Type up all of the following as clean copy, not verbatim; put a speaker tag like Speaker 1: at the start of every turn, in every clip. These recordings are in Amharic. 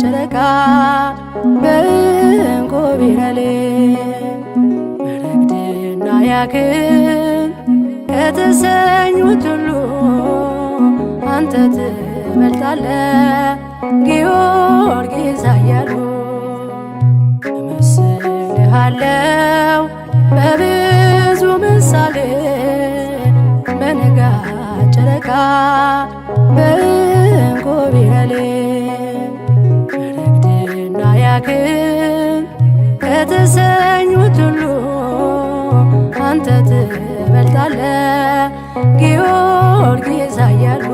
Speaker 1: ጨረቃ በዕንቁ ቢረሌ መረግድና ያክን ከተሰኙት ሁሉ አንተ ትበልጣለህ ጊዮርጊስ ኃያሉ እመስልሃለው በብዙ ምሳሌ በንጋት ጨረቃ በዕንቁ ቢረሌ መረግድና ያክን ከተሰኙት ሁሉ አንተ ትበልጣለህ ጊዮርጊስ ኃያሉ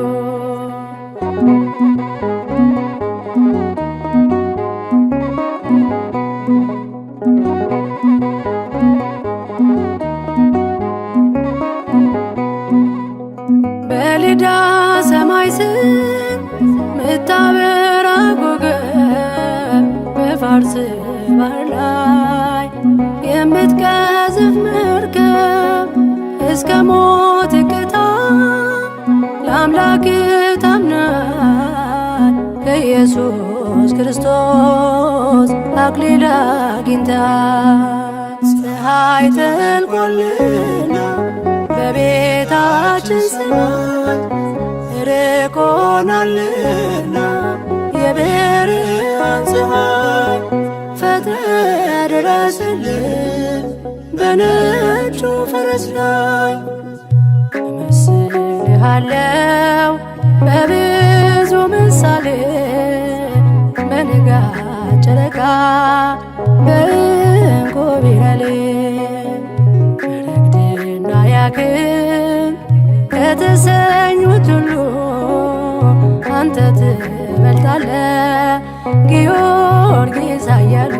Speaker 1: በልዳ ሰማይ ስር ምታበራ ኮከብ በፋርስ ባህር ላይ የምትቀዝፍ መርከብ እስከ ሞት እቅታ ለአምላክ ታምናል ከኢየሱስ ክርስቶስ አክሊል አግኝተሃል። ፀሐይ ጠልቋልና በቤታችን ሰማይ ርቆናልና የብርሃን ፀሐይ ፈጥነህ ድረስልን በነጩ ፈረስ ላይ እመስልሃለው በብዙ ምሳሌ በንጋት ጨረቃ በዕንቁ ቢረሌ መረግድና ያክን ከተሰኙት ሁሉ አንተ ትበልጣለህ ጊዮርጊስ ኃያሉ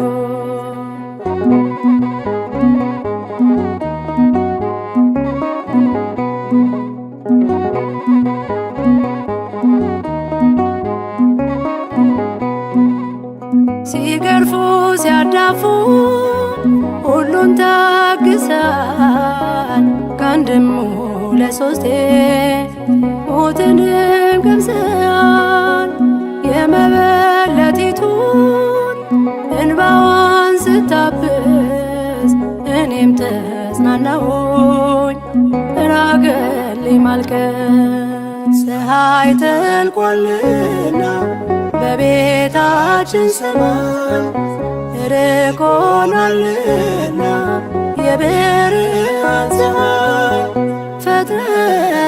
Speaker 1: ሲገርፉ ሲያዳፉ ሁሉን ታግሰሃል ከአንድም ለሶስቴ ሞትንም ቀምሰሃል የመበለቲቱን እንባዋን ስታብስ እኔም ተጽናናሁኝ ራቀልኝ ማልቀስ ፀሐይ ጠልቋልና በቤታችን ሰማይ ርቆናልና የብርሃን ፀሐይ ፈጥነህ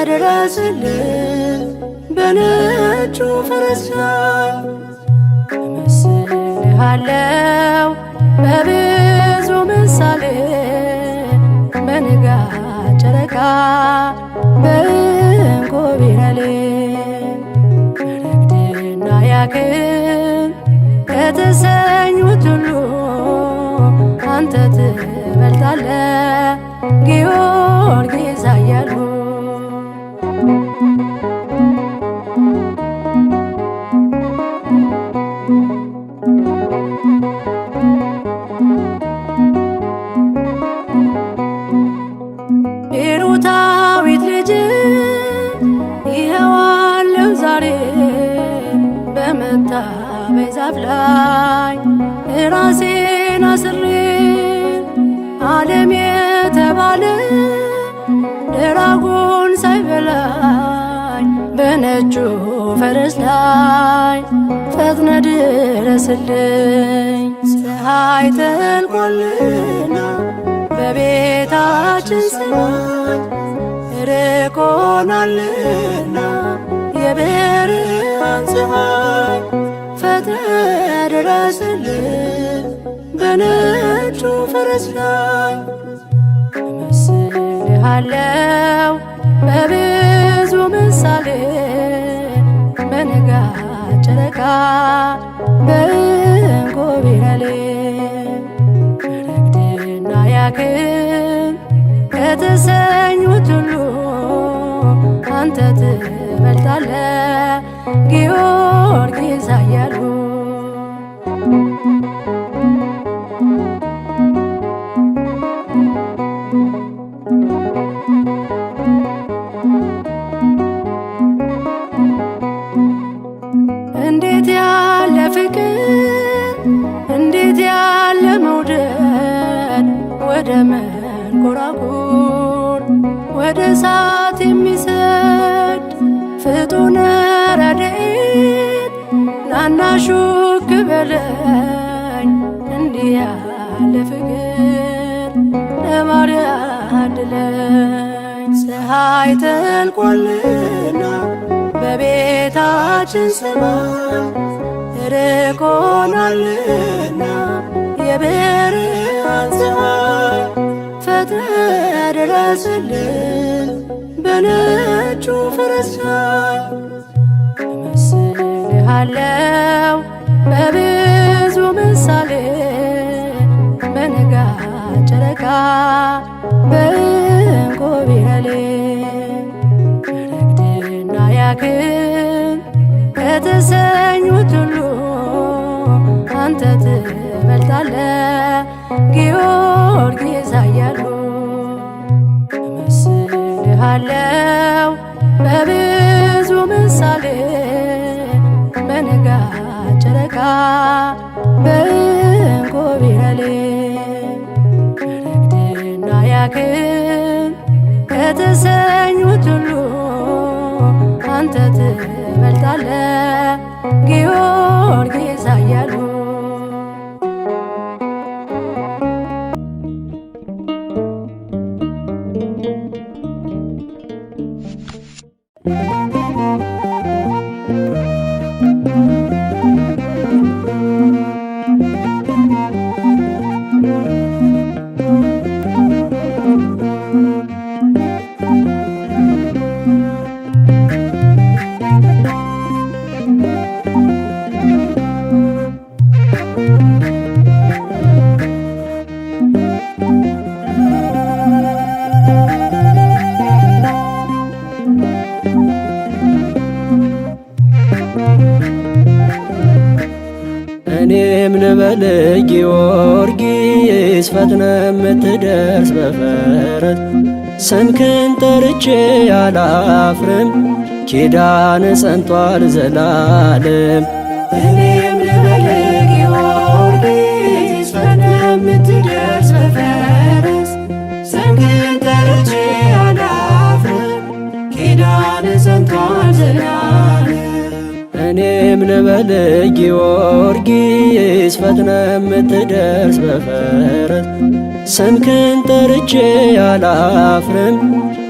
Speaker 1: ድረስልን በነጩ ፈረስ ላይ እመስልሃለው በብዙ ምሳሌ በንጋት ጨረቃ በዕንቁ ቢረሌ መረግድና ያክን ከተሰኙት ሁሉ አንተ ትበልጣለህ ጊዮርጊስ ኃያሉ ቤሩታዊት ልጅ ይኸዋለሁ ዛሬ በመታበይ ዛፍ ላይ ራሴን አስሬ ዓለም የተባለ ድራጎን ሳይበላኝ በነጩ ፈረስ ላይ ፈጥነህ ድረስልኝ ፀሐይ ጠልቋልና በቤታችን ሰማይ ርቆናልና የብርሃን ፀሐይ ፈጥነህ ድረስልን በነጩ ፈረስ ላይ እመስልሃለው በብዙ ምሳሌ በንጋት ጨረቃ በዕንቁ ቢረሌ መረግድና ያክን ከተሰኙት ሁሉ አንተ ትበልጣለህ ጊዮርጊስ ኃያሉ እንዴት ያለ ፍቅር እንዴት ያለ መውደድ ወደ መንኮራኩር ወደ እሳት የሚሰድ ፍጡነ ረድኤት ናና ሹክ በለኝ እንዲህ ያለ ፍቅር ለማርያም አድለኝ። ፀሐይ ጠልቋልና በቤታችን ሰማይ ርቆናልና የብርሃን ፀሐይ ፈጥነህ ድረስልን በነጩ ፈረስ ላይ። እመስልሃለው በብዙ ምሳሌ በንጋት ጨረቃ በዕንቁ ቢረሌ ረግድና ያክን ከተሰኙት ሁሉ አንተ ትበልጣለህ ጊዮርጊስ ኃያሉ። እመስልሃለው በብዙ ምሳሌ በንጋት ጨረቃ በዕንቁ ቢረሌ ረግድና ያክን ከተሰኙት ሁሉ አንተ ትበልጣለህ ጊዮርጊስ ኃያሉ።
Speaker 2: እኔም ልበል ጊዮርጊስ ፈጥነ የምትደርስ በፈረስ ስምህን ጠርቼ አላፍርም ኪዳን ጸንቷል ዘላለም።
Speaker 1: እኔም ልበል ጊዮርጊስ ፈጥነ የምትደርስ በፈረስ ስምህን ጠርቼ አላፍርም ኪዳን ጸንቷል ዘላለም።
Speaker 2: እኔም ልበል ጊዮርጊስ ፈጥነ የምትደርስ በፈረስ ስምህን ጠርቼ አላፍርም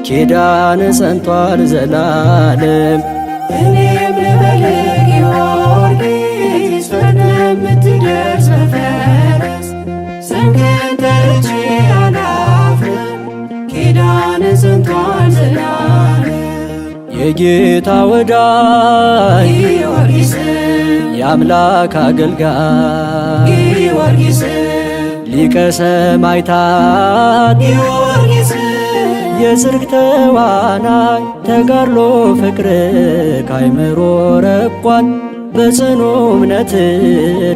Speaker 2: ኪዳን ጸንቷል ዘላለም።
Speaker 1: እኔም ልበል ጊዮርጊስ ፈጥነ የምትደርስ በፈረስ ስምህን ጠርቼ አላፍርም ኪዳን ጸንቷል ዘላለም።
Speaker 2: የጌታ ወዳጅ
Speaker 1: ጊዮርጊስ
Speaker 2: የአምላክ አገልጋይ
Speaker 1: ጊዮርጊስ
Speaker 2: ሊቀ ሰማዕታት
Speaker 1: ጊዮርጊስ
Speaker 2: የጽድቅ ተዋናይ ተጋድሎ ፍቅር ካይምሮ ረቋል በጽኑ እምነት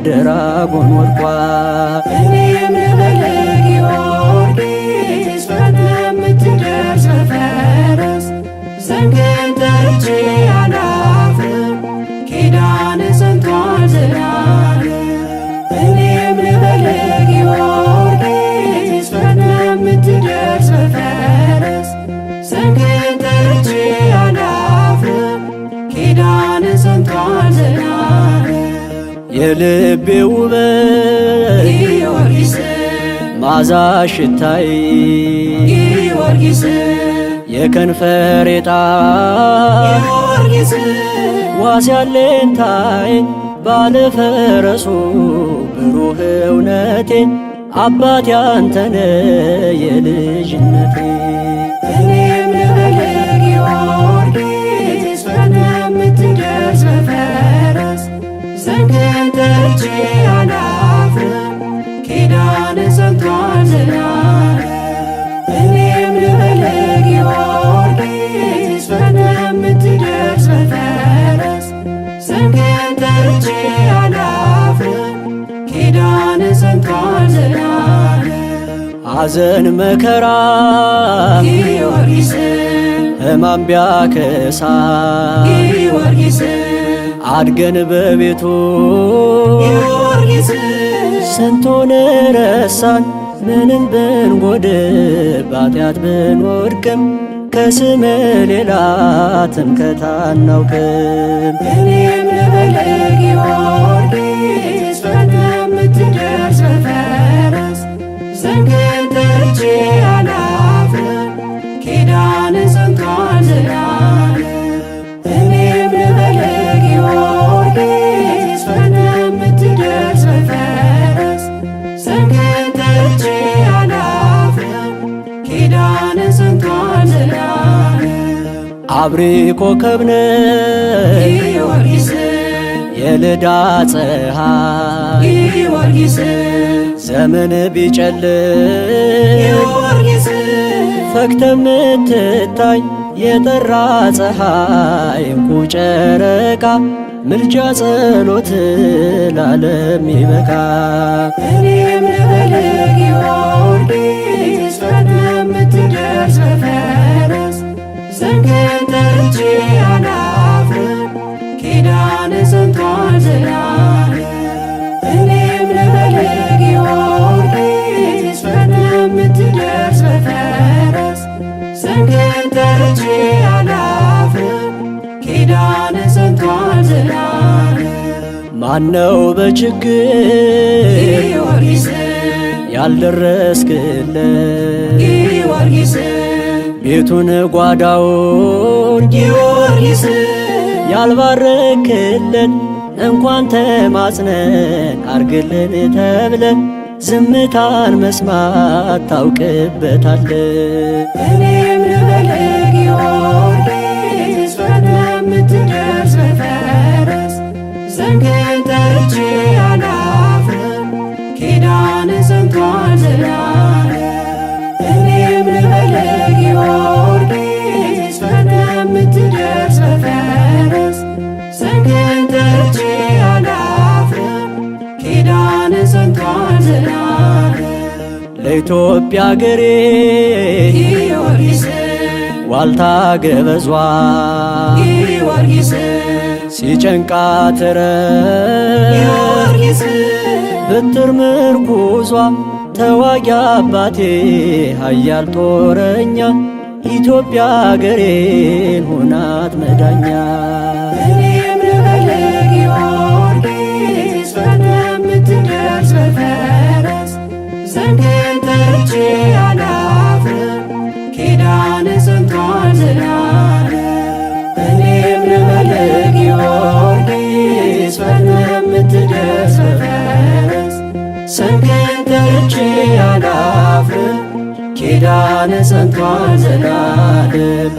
Speaker 2: ደራጎን ወድቋል።
Speaker 1: እኔም ልበል ጊዮርጊስ ፈጥነ የምትደርስ በፈረስ ስምህን ጠርቼ አላፍርም ኪዳን ጸንቷል ዘላለም። እኔም ልበል ጊዮርጊስ ፈጥነ የምትደርስ በፈረስ ስምህን ጠርቼ አላፍርም ኪዳን ጸንቷል ዘላለም።
Speaker 2: የልቤ ውበት
Speaker 1: ጊዮርጊስ
Speaker 2: መዓዛሽ ሽታይ
Speaker 1: ጊዮርጊስ
Speaker 2: የከንፈሬ ጣዕም
Speaker 1: ጊዮርጊስ
Speaker 2: ዋስ ያለኝታዬ ባለፈረሱ ብሩህ እውነቴ አባቴ አንተነ የልጅነቴ።
Speaker 1: እኔም ልበል ጊዮርጊስ ፈጥነ የምትደርስ በፈረስ ስምህን ጠርቼ አላፍርም ኪዳን ጸንቷል ዘላለም። እኔም ልበል ጊዮርጊስ ፈጥነ የምትደርስ በፈረስ ስምህን ጠርቼ አላፍርም ኪዳን ጸንቷል ዘላለም።
Speaker 2: ሐዘን መከራ
Speaker 1: ጊዮርጊስ
Speaker 2: ሕማም ቢያከሳ
Speaker 1: ጊዮርጊስ
Speaker 2: አድገን በቤቱ
Speaker 1: ጊዮርጊስ
Speaker 2: ስንቱን ረሳን ምንም ብንጎድል በኃጢአት ብንወድቅም ከስም ሌላ ትምክህት አናውቅም።
Speaker 1: እኔም ልበል ጊዮርጊስ በምትደርስ በፈረስ ስምህን ጠርቼ አላፍርም ኪዳንህ ጸንቷል ዘላለም። እኔም ልበል ጊዮርጊስ በምትደርስ በፈረስ ስምህን ጠርቼ አላፍርም ኪዳንህ ጸንቷል ዘላለም።
Speaker 2: አብሪ ኮከብ ነህ
Speaker 1: ጊዮርጊስ
Speaker 2: የልዳ ፀሐይ
Speaker 1: ጊዮርጊስ
Speaker 2: ዘመን ቢጨልም
Speaker 1: ጊዮርጊስ
Speaker 2: ፈክተ ምትታይ የጠራ ፀሐይ እንቁ ጨረቃ ምልጃ ጸሎት ለዓለም ይበቃ።
Speaker 1: እኔም ልበል ጊዮርጊስ በምትደርስ በፈረስ ስምህን ጠርቼ አላፍርም ኪዳንህ ጸንቷል ዘላለም። እኔም ልበል ጊዮርጊስ በምትደርስ በፈረስ ስምህን ጠርቼ አላፍርም ኪዳንህ ጸንቷል ዘላለም።
Speaker 2: ማነው በችግር
Speaker 1: ጊዮርጊስ
Speaker 2: ያልደረስክለት
Speaker 1: ጊዮርጊስ
Speaker 2: ቤቱን ጓዳውን
Speaker 1: ጊዮርጊስ
Speaker 2: ያልባረክልን እንኳን ተማጽነን አርግልን ተብለን ዝምታን መስማት ታውቅበታለ።
Speaker 1: እኔም ልበል ጊዮርጊስ በምትደርስ በፈረስ ስምህን ጠርቼ አላፍርም ኪዳንህ ጸንቷል ዘላለም። እኔም ልበል ጊዮርጊስ በምትደርስ በፈረስ ስምህን ጠርቼ አላፍርም ኪዳንህ ጸንቷል ዘላለም።
Speaker 2: ለኢትዮጵያ አገሬ
Speaker 1: ጊዮርጊስ
Speaker 2: ዋልታ ገበዟ
Speaker 1: ጊዮርጊስ
Speaker 2: ሲጨንቃት
Speaker 1: ጊዮርጊስ
Speaker 2: ብትር ምርኩዟ ተዋጊ አባቴ ኃያል ጦረኛ ኢትዮጵያ አገሬን ሆናት መዳኛ።
Speaker 1: እኔም ልበል ጊዮርጊስ በምትደርስ በፈረስ ስምህን ጠርቼ አላፍርም ኪዳንህ ጸንቷል ዘላለም። እኔም ልበል ጊዮርጊስ በምትደርስ በፈረስ ስምህን ጠርቼ አላፍርም ኪዳንህ ጸንቷል ዘላለም።